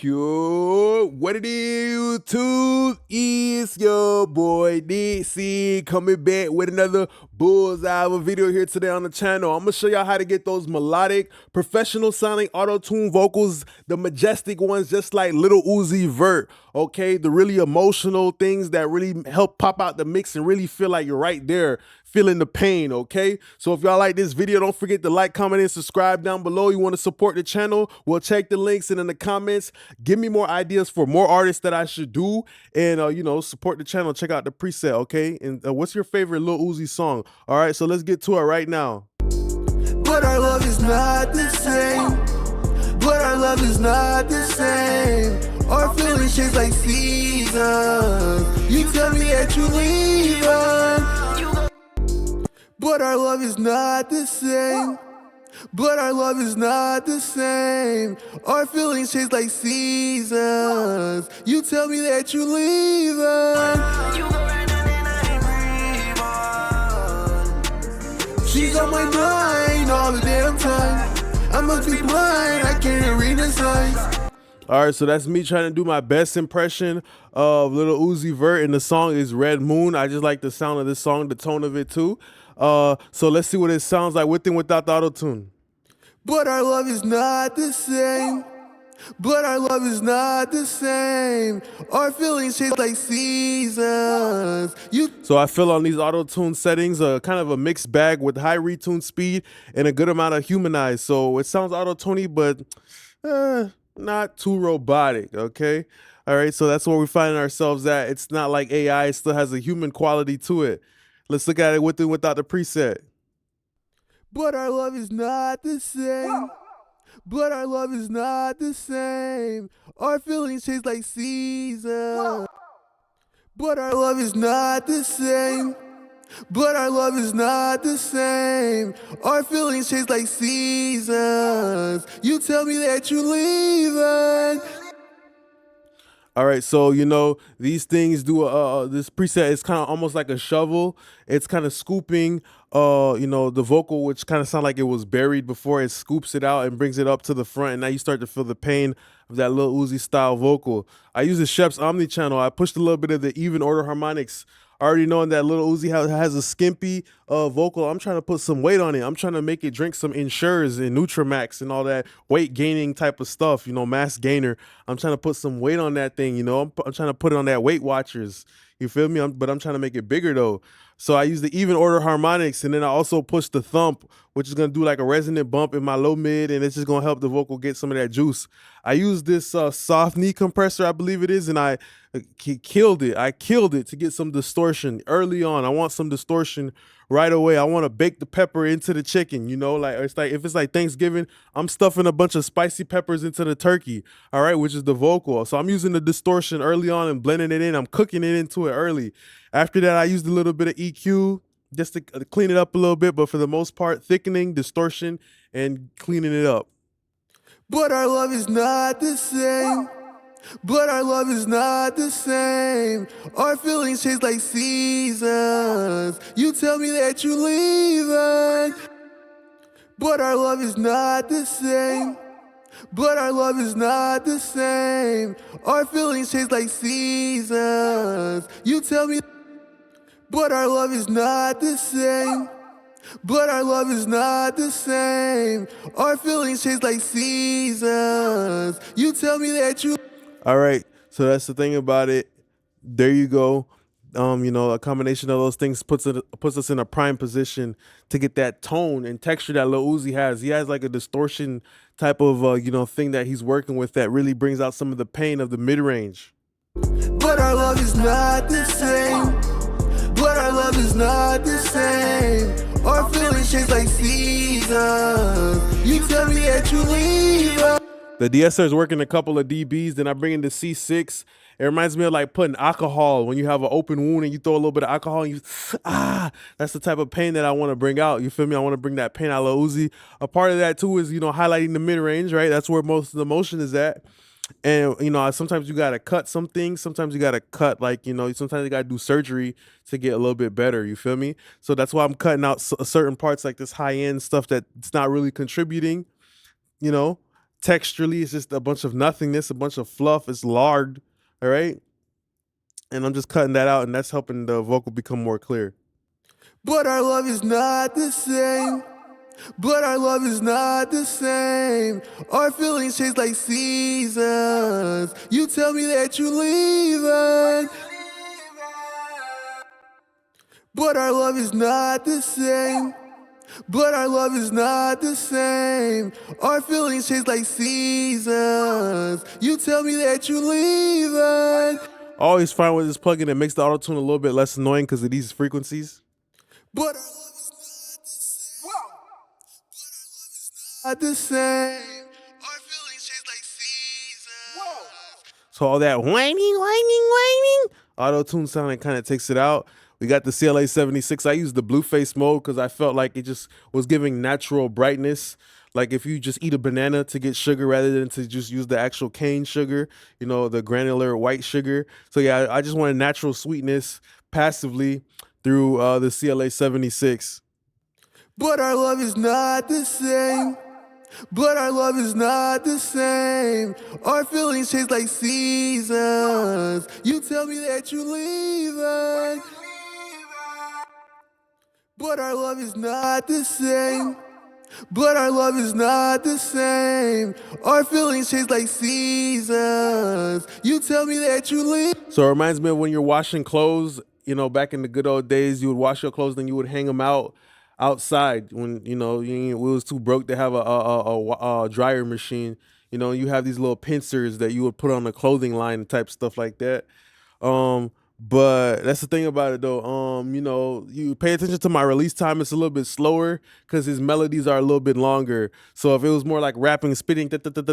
Yo, what it is, YouTube? It's your boy DC coming back with another bullseye of a video here today on the channel. I'm gonna show y'all how to get those melodic, professional sounding auto-tune vocals, the majestic ones, just like Lil Uzi Vert. Okay, the really emotional things that really help pop out the mix and really feel like you're right there feeling the pain. Okay, so if y'all like this video, don't forget to like, comment, and subscribe down below. You want to support the channel, well, check the links in the comments. Give me more ideas for more artists that I should do, and you know, support the channel. Check out the preset. Okay, and what's your favorite Lil Uzi song? All right, so let's get to it right now. But our love is not the same. But our love is not the same. Our feelings change like seasons. You tell me that you leaving. But our love is not the same. But our love is not the same. Our feelings change like seasons. You tell me that you leaving. You go right now and I ain't breathing. She's on my mind all the damn time. I must be blind, I can't read the signs. All right, so that's me trying to do my best impression of Lil Uzi Vert, and the song is Red Moon. I just like the sound of this song, the tone of it too. So let's see what it sounds like with and without the auto-tune. But our love is not the same. But our love is not the same. Our feelings change like seasons. So I feel on these auto-tune settings, kind of a mixed bag with high retune speed and a good amount of humanized. So it sounds auto-tuney, but not too robotic, okay? All right, so that's where we're finding ourselves at. It's not like AI, it still has a human quality to it. Let's look at it with and without the preset. But our love is not the same. But our love is not the same. Our feelings change like seasons. But our love is not the same. But our love is not the same. Our feelings change like seasons. You tell me that you leaving. All right, so you know these things do this preset is kind of almost like a shovel. It's kind of scooping you know, the vocal, which kind of sound like it was buried before. It scoops it out and brings it up to the front, and now you start to feel the pain of that Lil Uzi style vocal. I use the Shep's Omni channel. I pushed a little bit of the even order harmonics. Already knowing that Lil Uzi has a skimpy vocal, I'm trying to put some weight on it. I'm trying to make it drink some Ensures and Nutramax and all that weight gaining type of stuff, you know, mass gainer. I'm trying to put some weight on that thing, you know. I'm trying to put it on that Weight Watchers. You feel me? But I'm trying to make it bigger though. So I use the even order harmonics, and then I also push the thump, which is gonna do like a resonant bump in my low mid, and it's just gonna help the vocal get some of that juice. I use this soft knee compressor, I believe it is, and I killed it. I killed it to get some distortion early on. I want some distortion right away. I want to bake the pepper into the chicken, you know, like it's like if it's like Thanksgiving, I'm stuffing a bunch of spicy peppers into the turkey, all right, which is the vocal. So I'm using the distortion early on and blending it in. I'm cooking it into it early. After that, I used a little bit of EQ just to clean it up a little bit, but for the most part, thickening, distortion, and cleaning it up. But our love is not the same. But our love is not the same. Our feelings change like seasons. You tell me that you leaving. But our love is not the same. But our love is not the same. Our feelings change like seasons. You tell me. But our love is not the same. But our love is not the same. Our feelings change like seasons. You tell me that you. All right, so that's the thing about it. There you go. You know, a combination of those things puts us in a prime position to get that tone and texture that Lil Uzi has. He has like a distortion type of you know, thing that he's working with that really brings out some of the pain of the mid-range. But our love is not the same. But our love is not the same. Our feelings change like seasons. You tell me that you leave. The de-esser is working a couple of dBs, then I bring in the C6. It reminds me of like putting alcohol when you have an open wound and you throw a little bit of alcohol and you, that's the type of pain that I want to bring out. You feel me? I want to bring that pain out of Lil Uzi. A part of that too is, you know, highlighting the mid-range, right? That's where most of the motion is at. And, you know, sometimes you got to cut some things. Sometimes you got to cut, like, you know, sometimes you got to do surgery to get a little bit better. You feel me? So that's why I'm cutting out certain parts like this high-end stuff that's not really contributing, you know, texturally, it's just a bunch of nothingness, a bunch of fluff. It's lard, all right? And I'm just cutting that out, and that's helping the vocal become more clear. But our love is not the same. But our love is not the same. Our feelings change like seasons. You tell me that you leaving. But our love is not the same. But our love is not the same. Our feelings change like seasons. You tell me that you leaving. Always find with this plugin that makes the auto tune a little bit less annoying because of these frequencies. But our love is not the same. Our feelings change like seasons. So all that whining, auto tune sound kind of takes it out. We got the CLA 76. I used the blue face mode because I felt like it just was giving natural brightness. Like if you just eat a banana to get sugar rather than to just use the actual cane sugar, you know, the granular white sugar. So yeah, I just wanted natural sweetness passively through the CLA 76. But our love is not the same. But our love is not the same. Our feelings change like seasons. You tell me that you leaving. But our love is not the same. But our love is not the same. Our feelings change like seasons. You tell me that you leave. So it reminds me of when you're washing clothes, you know, back in the good old days, you would wash your clothes, then you would hang them out outside when, you know, we was too broke to have a dryer machine. You know, you have these little pincers that you would put on the clothing line type stuff like that. But that's the thing about it though. You know, you pay attention to my release time, it's a little bit slower because his melodies are a little bit longer. So if it was more like rapping, spitting,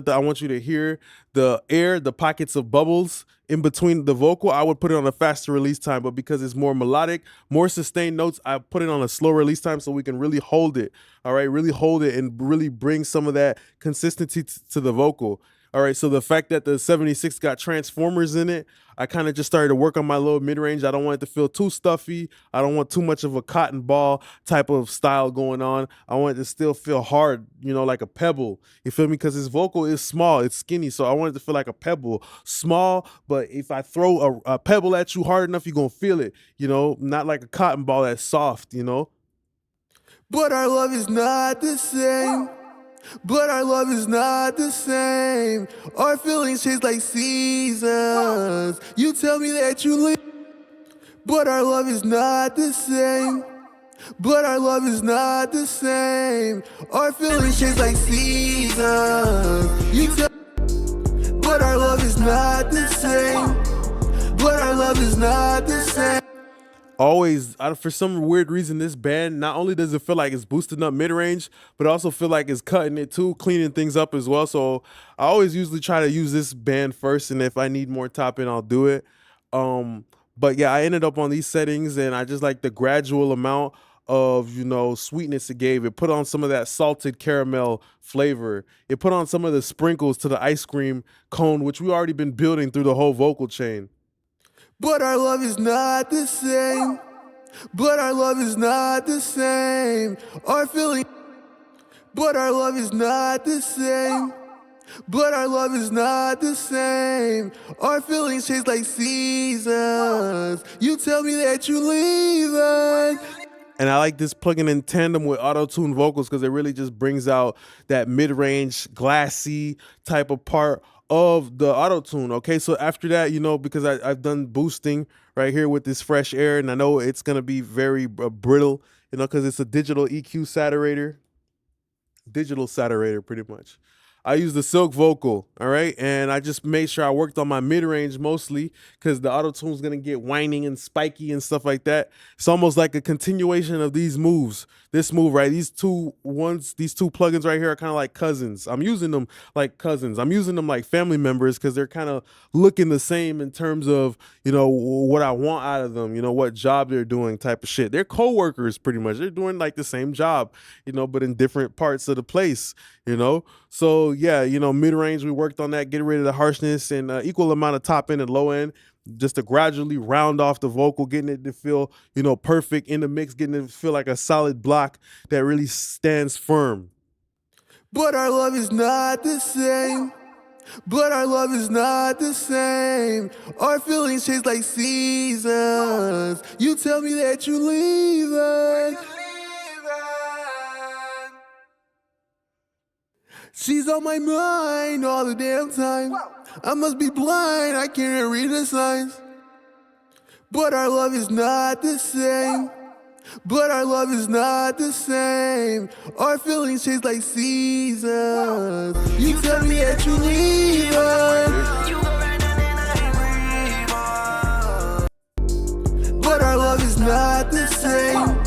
I want you to hear the air, the pockets of bubbles in between the vocal. I would put it on a faster release time, but because it's more melodic, more sustained notes, I put it on a slow release time so we can really hold it. All right, really hold it and really bring some of that consistency to the vocal. All right, so the fact that the 76 got transformers in it, I kind of just started to work on my little mid-range. I don't want it to feel too stuffy. I don't want too much of a cotton ball type of style going on. I want it to still feel hard, you know, like a pebble. You feel me? Because his vocal is small, it's skinny, so I want it to feel like a pebble. Small, but if I throw a pebble at you hard enough, you're going to feel it, you know, not like a cotton ball that's soft, you know? But our love is not the same. But our love is not the same. Our feelings change like seasons. You tell me that you leave. But our love is not the same. But our love is not the same. Our feelings change like seasons. You tell. But our love is not the same. But our love is not the same. Always, for some weird reason, this band, not only does it feel like it's boosting up mid-range, but I also feel like it's cutting it too, cleaning things up as well. So I always usually try to use this band first, and if I need more top end, I'll do it. But yeah, I ended up on these settings, and I just like the gradual amount of, you know, sweetness it gave. It put on some of that salted caramel flavor. It put on some of the sprinkles to the ice cream cone, which we already been building through the whole vocal chain. But our love is not the same. But our love is not the same. Our feeling. But our love is not the same. But our love is not the same. Our feelings change like seasons. You tell me that you leaving. And I like this plugin in tandem with auto-tune vocals because it really just brings out that mid-range, glassy type of part of the auto-tune. Okay, so after that, you know, because I've done boosting right here with this fresh air, and I know it's gonna be very brittle, you know, because it's a digital EQ saturator pretty much. I use the silk vocal, all right? And I just made sure I worked on my mid-range mostly because the auto-tune is gonna get whining and spiky and stuff like that. It's almost like a continuation of these moves. This move, right? These two plugins right here are kind of like cousins. I'm using them like cousins. I'm using them like family members because they're kind of looking the same in terms of, you know, what I want out of them, you know, what job they're doing type of shit. They're co-workers pretty much. They're doing like the same job, you know, but in different parts of the place, you know? So yeah, you know, mid-range, we worked on that, getting rid of the harshness and equal amount of top end and low end, just to gradually round off the vocal, getting it to feel, you know, perfect in the mix, getting it to feel like a solid block that really stands firm. But our love is not the same. But our love is not the same. Our feelings change like seasons. You tell me that you leaving. She's on my mind all the damn time. I must be blind, I can't read the signs. But our love is not the same. But our love is not the same. Our feelings change like seasons. You tell me that you leaving. But our love is not the same.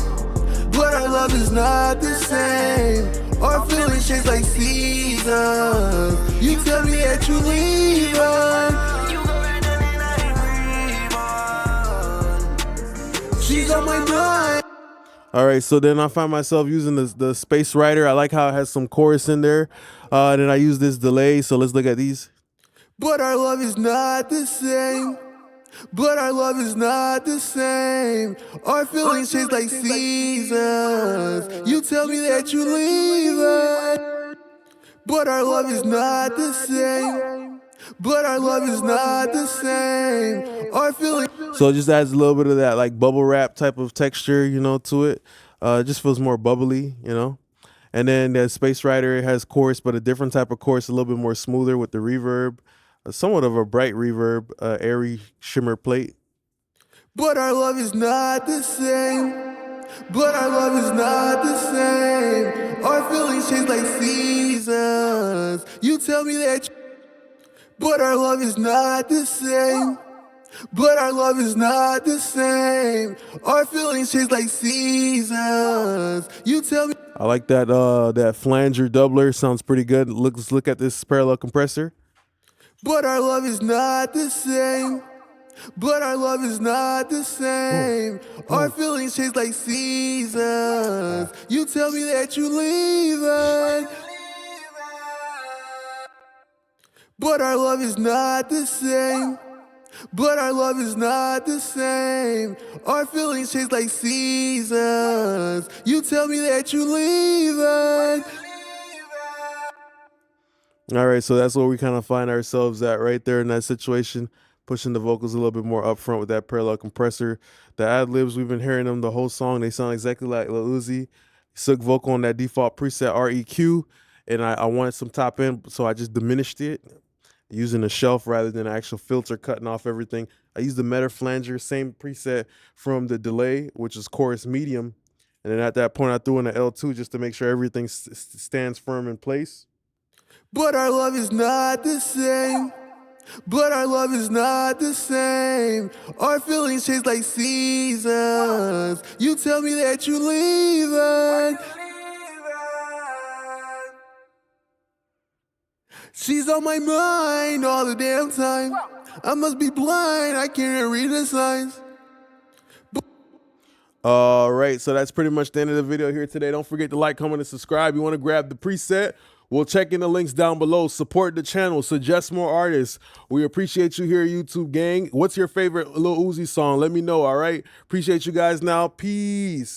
But our love is not the same. Our feelings change like seasons. You tell me that you leaving. She's on my mind. All right, so then I find myself using the space writer. I like how it has some chorus in there. Then I use this delay, so let's look at these. But our love is not the same. But our love is not the same. Our feelings change like seasons. You tell me that you leaving. But our love is not the same. But our love is not the same. Our feelings. So it just adds a little bit of that like bubble wrap type of texture, you know, to it. It just feels more bubbly, you know. And then the space writer, it has chorus, but a different type of chorus, a little bit more smoother with the reverb. Somewhat of a bright reverb, airy shimmer plate. But our love is not the same. But our love is not the same. Our feelings change like seasons. You tell me that. But our love is not the same. But our love is not the same. Our feelings change like seasons. You tell me. I like that that flanger doubler. Sounds pretty good. Let's look at this parallel compressor. But our love is not the same. But our love is not the same. Our feelings change like seasons. You tell me that you leaving. But our love is not the same. But our love is not the same. Our feelings change like seasons. You tell me that you leaving. All right, so that's where we kind of find ourselves at right there in that situation, pushing the vocals a little bit more upfront with that parallel compressor. The ad-libs, we've been hearing them the whole song. They sound exactly like Lil Uzi. Sook vocal on that default preset REQ, and I wanted some top end, so I just diminished it using a shelf rather than an actual filter cutting off everything. I used the meta flanger, same preset from the delay, which is chorus medium. And then at that point, I threw in an L2 just to make sure everything stands firm in place. But our love is not the same. But our love is not the same. Our feelings change like seasons. You tell me that you leaving. She's on my mind all the damn time. I must be blind, I can't read the signs. All right, so that's pretty much the end of the video here today. Don't forget to like, comment, and subscribe. You want to grab the preset? We'll check in the links down below. Support the channel. Suggest more artists. We appreciate you here, YouTube gang. What's your favorite Lil Uzi song? Let me know, all right? Appreciate you guys now. Peace.